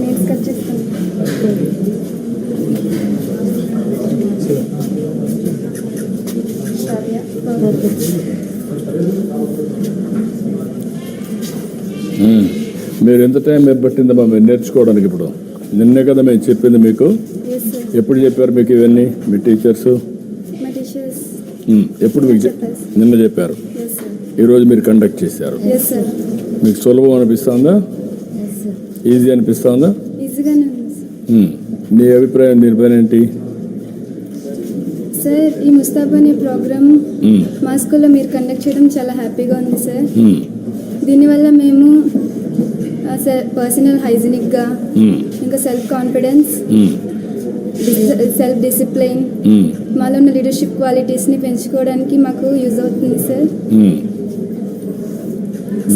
Nails cut చేస్తాను. మీరు ఎంత టైం పట్టిందమ్మా మీరు నేర్చుకోవడానికి? ఇప్పుడు నిన్నే కదా మేము చెప్పింది మీకు. ఎప్పుడు చెప్పారు మీకు ఇవన్నీ మీ టీచర్స్? ఎప్పుడు మీకు నిన్న చెప్పారు, ఈరోజు మీరు కండక్ట్ చేశారు. మీకు సులభం అనిపిస్తుందా, ఈజీ అనిపిస్తుందా? నీ అభిప్రాయం దీనిపైన ఏంటి? సార్, ఈ ముస్తాబ్ అనే ప్రోగ్రామ్ మా స్కూల్లో మీరు కండక్ట్ చేయడం చాలా హ్యాపీగా ఉంది సార్. దీనివల్ల మేము పర్సనల్ హైజీనిక్గా, ఇంకా సెల్ఫ్ కాన్ఫిడెన్స్, సెల్ఫ్ డిసిప్లిన్, మాలో ఉన్న లీడర్షిప్ క్వాలిటీస్ని పెంచుకోవడానికి మాకు యూజ్ అవుతుంది సార్.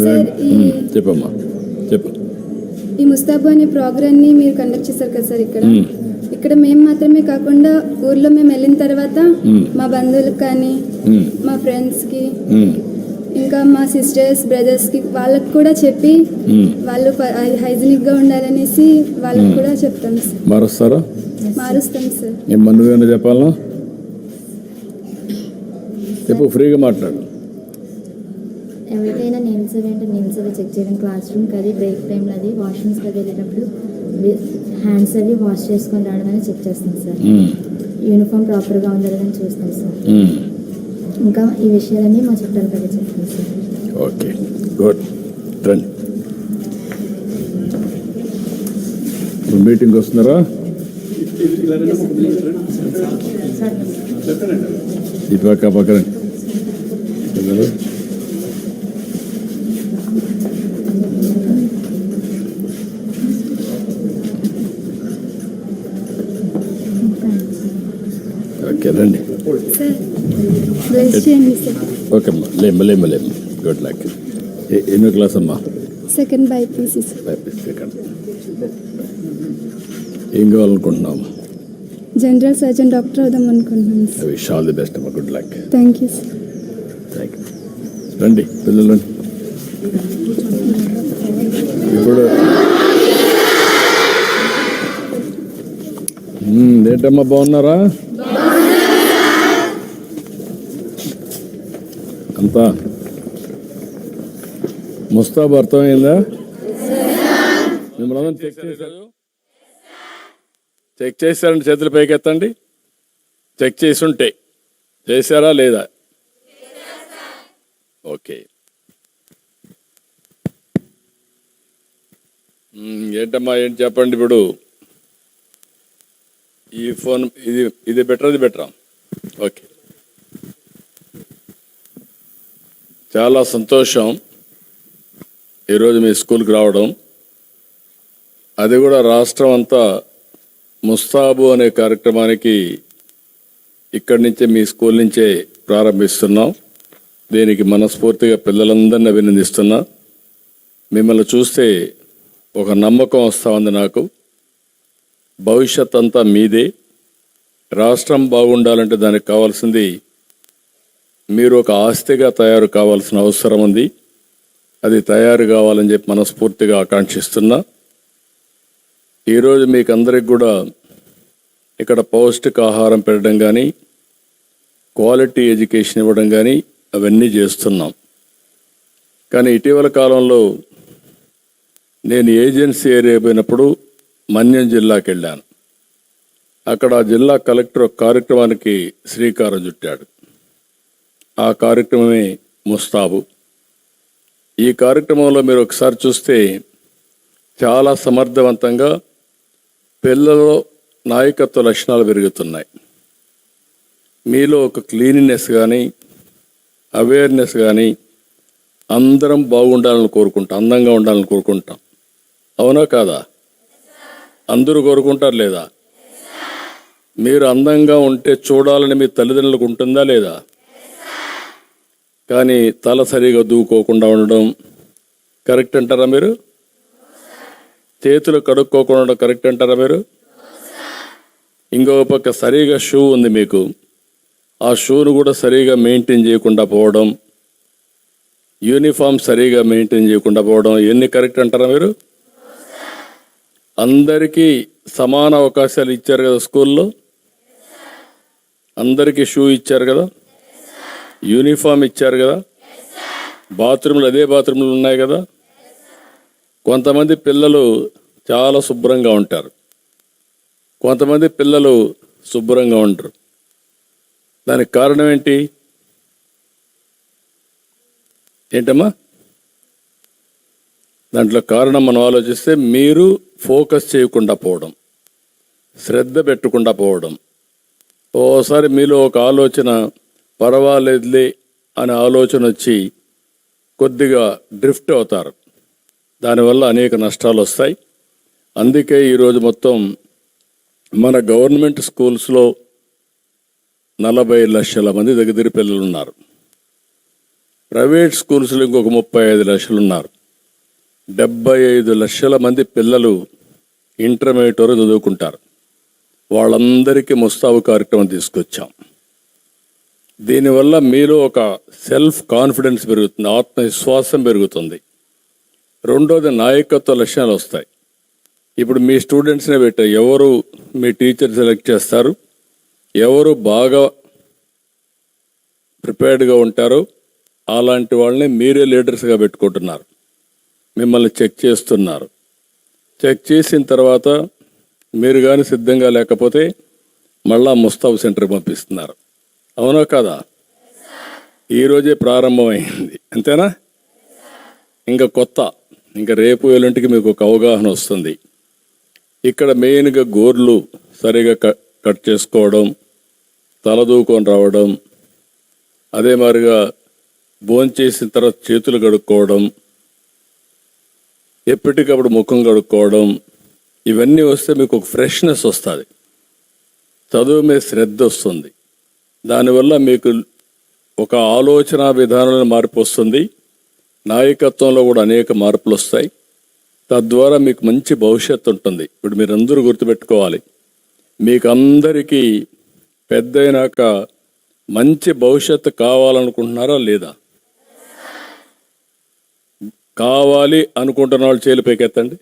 సార్, ఈ ముస్తాబు అనే ప్రోగ్రామ్ని మీరు కండక్ట్ చేశారు కదా సార్. ఇక్కడ మేము మాత్రమే కాకుండా ఊర్లో మేము వెళ్ళిన తర్వాత మా బంధువులకు కానీ, మా ఫ్రెండ్స్కి, ఇంకా మా సిస్టర్స్ బ్రదర్స్కి వాళ్ళకి కూడా చెప్పి వాళ్ళు హైజీనిక్గా ఉండాలనేసి వాళ్ళకి కూడా చెప్తాం సార్. మారుస్తాం సార్. నువ్వేనా చెప్పాలా? చెప్పు, ఫ్రీగా మాట్లాడు. ఎవరికైనా నెయిల్స్ అవి అంటే నెయిల్స్ అవి చెక్ చేయడం, క్లాస్ రూమ్కి అది బ్రేక్ టైంలో అది వాష్రూమ్స్కి అది వెళ్ళేటప్పుడు హ్యాండ్స్ అవి వాష్ చేసుకొని రావడం అని చెక్ చేస్తాం సార్. యూనిఫామ్ ప్రాపర్గా ఉందా లేదని చూస్తాం సార్. ఇంకా ఈ విషయాలన్నీ మా చుట్టాల దగ్గర చెప్తాం సార్. Okay, good. రండి, మీటింగ్ వస్తున్నారా? ఈ పక్కన ఓకే, రండి. ఓకే అమ్మా, లేమ్మ. Good luck. ఎన్నో క్లాస్ అమ్మా? Second BiPC. సెకండ్. ఏం కావాలనుకుంటున్నాము? జనరల్ సర్జన్ డాక్టర్ అవుదాం అనుకుంటున్నాను sir. Wish all the best అమ్మా, good luck. Thank you sir. రండి పిల్లలు, రండి. ఇప్పుడు ఏంటమ్మా, బాగున్నారా అంతా? ముస్తాబ్ అర్థమైందా? మిమ్మల్ని చెక్ చేశారండి, చేతులు పైకెత్తండి. చెక్ చేసి ఉంటే చేశారా లేదా? ఓకే. ఏంటమ్మా, ఏంటి చెప్పండి. ఇప్పుడు ఈ ఫోన్ ఇది బెటరా, ఇది బెటరా? ఓకే, చాలా సంతోషం ఈరోజు మీ స్కూల్కి రావడం. అది కూడా రాష్ట్రం అంతా ముస్తాబు అనే కార్యక్రమానికి ఇక్కడి నుంచే, మీ స్కూల్ నుంచే ప్రారంభిస్తున్నాం. దీనికి మనస్ఫూర్తిగా పిల్లలందరినీ అభినందిస్తున్నా. మిమ్మల్ని చూస్తే ఒక నమ్మకం వస్తూ ఉంది నాకు. భవిష్యత్ అంతా మీదే. రాష్ట్రం బాగుండాలంటే దానికి కావాల్సింది మీరు ఒక ఆస్తిగా తయారు కావాల్సిన అవసరం ఉంది. అది తయారు కావాలని చెప్పి మనస్ఫూర్తిగా ఆకాంక్షిస్తున్నా. ఈరోజు మీకు అందరికి కూడా ఇక్కడ పౌష్టికాహారం పెట్టడం కానీ, క్వాలిటీ ఎడ్యుకేషన్ ఇవ్వడం కానీ అవన్నీ చేస్తున్నాం. కానీ ఇటీవల కాలంలో నేను ఏజెన్సీ ఏరియా పోయినప్పుడు మన్యం జిల్లాకి వెళ్ళాను. అక్కడ జిల్లా కలెక్టర్ ఒక కార్యక్రమానికి శ్రీకారం చుట్టాడు. ఆ కార్యక్రమమే ముస్తాబు. ఈ కార్యక్రమంలో మీరు ఒకసారి చూస్తే చాలా సమర్థవంతంగా పిల్లల్లో నాయకత్వ లక్షణాలు పెరుగుతున్నాయి. మీలో ఒక క్లీనినెస్ కానీ, అవేర్నెస్ కానీ, అందరం బాగుండాలని కోరుకుంటాం, అందంగా ఉండాలని కోరుకుంటాం. అవునా కాదా? అందరూ కోరుకుంటారు లేదా? మీరు అందంగా ఉంటే చూడాలని మీ తల్లిదండ్రులకు ఉంటుందా లేదా? కానీ తల సరిగా దూకోకుండా ఉండడం కరెక్ట్ అంటారా మీరు? చేతులు కడుక్కోకుండా ఉండడం కరెక్ట్ అంటారా మీరు? ఇంకో పక్క సరిగా షూ ఉంది మీకు, ఆ షూను కూడా సరిగా మెయింటైన్ చేయకుండా పోవడం, యూనిఫామ్ సరిగా మెయింటైన్ చేయకుండా పోవడం, ఎన్ని కరెక్ట్ అంటారా మీరు? అందరికీ సమాన అవకాశాలు ఇచ్చారు కదా స్కూల్లో? అందరికీ షూ ఇచ్చారు కదా, యూనిఫామ్ ఇచ్చారు కదా, బాత్రూమ్లు అదే బాత్రూమ్లు ఉన్నాయి కదా. కొంతమంది పిల్లలు చాలా శుభ్రంగా ఉంటారు, కొంతమంది పిల్లలు శుభ్రంగా ఉండరు. దానికి కారణం ఏంటమ్మా? దాంట్లో కారణం మనం ఆలోచిస్తే మీరు ఫోకస్ చేయకుండా పోవడం, శ్రద్ధ పెట్టకుండా పోవడం. ఓసారి మీలో ఒక ఆలోచన పర్వాలేదులే అనే ఆలోచన వచ్చి కొద్దిగా డ్రిఫ్ట్ అవుతారు. దానివల్ల అనేక నష్టాలు వస్తాయి. అందుకే ఈరోజు మొత్తం మన గవర్నమెంట్ స్కూల్స్లో 40 లక్షల మంది దగ్గర పిల్లలు ఉన్నారు. ప్రైవేట్ స్కూల్స్లో ఇంకొక 35 లక్షలు ఉన్నారు. 75 లక్షల మంది పిల్లలు ఇంటర్మీడియట్ వరకు చదువుకుంటారు. వాళ్ళందరికీ ముస్తాబు కార్యక్రమం తీసుకొచ్చాం. దీనివల్ల మీలో ఒక సెల్ఫ్ కాన్ఫిడెన్స్ పెరుగుతుంది, ఆత్మవిశ్వాసం పెరుగుతుంది. రెండోది నాయకత్వ లక్షణాలు వస్తాయి. ఇప్పుడు మీ స్టూడెంట్స్నే పెట్టారు, ఎవరు మీ టీచర్ సెలెక్ట్ చేస్తారు, ఎవరు బాగా ప్రిపేర్డ్గా ఉంటారో అలాంటి వాళ్ళని మీరే లీడర్స్గా పెట్టుకుంటున్నారు. మిమ్మల్ని చెక్ చేస్తున్నారు. చెక్ చేసిన తర్వాత మీరు కానీ సిద్ధంగా లేకపోతే మళ్ళా ముస్తాబు సెంటర్కి పంపిస్తున్నారు. అవునా కాదా? ఈరోజే ప్రారంభమైంది, అంతేనా? ఇంకా రేపు ఎల్లుంటికి మీకు ఒక అవగాహన వస్తుంది. ఇక్కడ మెయిన్గా గోర్లు సరిగా కట్ చేసుకోవడం, తలదూకొని రావడం, అదే మాదిరిగా భోంచేసిన తర్వాత చేతులు కడుక్కోవడం, ఎప్పటికప్పుడు ముఖం కడుక్కోవడం, ఇవన్నీ వస్తే మీకు ఒక ఫ్రెష్నెస్ వస్తుంది, చదువు మీద శ్రద్ధ వస్తుంది. దానివల్ల మీకు ఒక ఆలోచన విధానంలో మార్పు వస్తుంది. నాయకత్వంలో కూడా అనేక మార్పులు వస్తాయి. తద్వారా మీకు మంచి భవిష్యత్తు ఉంటుంది. ఇప్పుడు మీరందరూ గుర్తుపెట్టుకోవాలి, మీకు అందరికీ పెద్దయినాక మంచి భవిష్యత్తు కావాలనుకుంటున్నారా లేదా? కావాలి అనుకుంటున్న వాళ్ళు చేతులు పైకెత్తండి.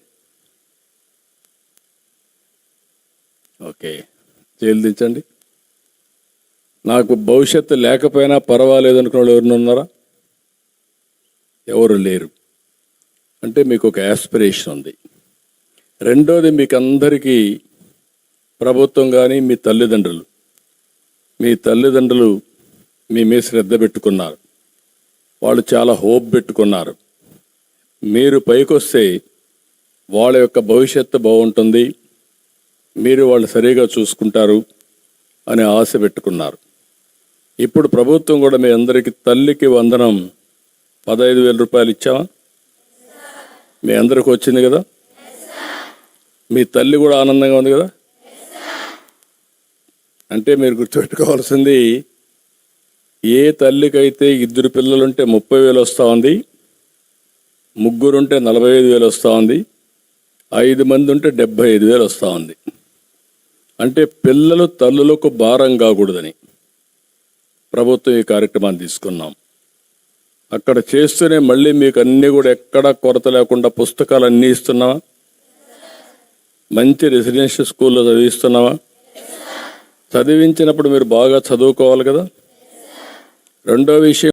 ఓకే, చేతులు దించండి. నాకు భవిష్యత్తు లేకపోయినా పర్వాలేదు అనుకున్న వాళ్ళు ఎవరిని ఉన్నారా? ఎవరు లేరు. అంటే మీకు ఒక యాస్పిరేషన్ ఉంది. రెండోది, మీకు అందరికీ ప్రభుత్వం కానీ మీ తల్లిదండ్రులు మీ మీద శ్రద్ధ పెట్టుకున్నారు. వాళ్ళు చాలా హోప్ పెట్టుకున్నారు. మీరు పైకొస్తే వాళ్ళ యొక్క భవిష్యత్తు బాగుంటుంది, మీరు వాళ్ళు సరిగా చూసుకుంటారు అనే ఆశ పెట్టుకున్నారు. ఇప్పుడు ప్రభుత్వం కూడా మీ అందరికీ తల్లికి వందనం 15,000 రూపాయలు ఇచ్చామా? మీ అందరికి వచ్చింది కదా? మీ తల్లి కూడా ఆనందంగా ఉంది కదా? అంటే మీరు గుర్తుపెట్టుకోవాల్సింది, ఏ తల్లికైతే 2 పిల్లలుంటే 30,000 వస్తూ ఉంది, 3 ఉంటే 45,000 వస్తూ ఉంది, 5 మంది ఉంటే 75,000 వస్తూ ఉంది. అంటే పిల్లలు తల్లులకు భారం కాకూడదని ప్రభుత్వం ఈ కార్యక్రమాన్ని తీసుకున్నాం. అక్కడ చేస్తూనే మళ్ళీ మీకు అన్నీ కూడా ఎక్కడా కొరత లేకుండా పుస్తకాలు అన్నీ ఇస్తున్నావా? మంచి రెసిడెన్షియల్ స్కూల్లో చదివిస్తున్నావా? చదివించినప్పుడు మీరు బాగా చదువుకోవాలి కదా. రెండో విషయం,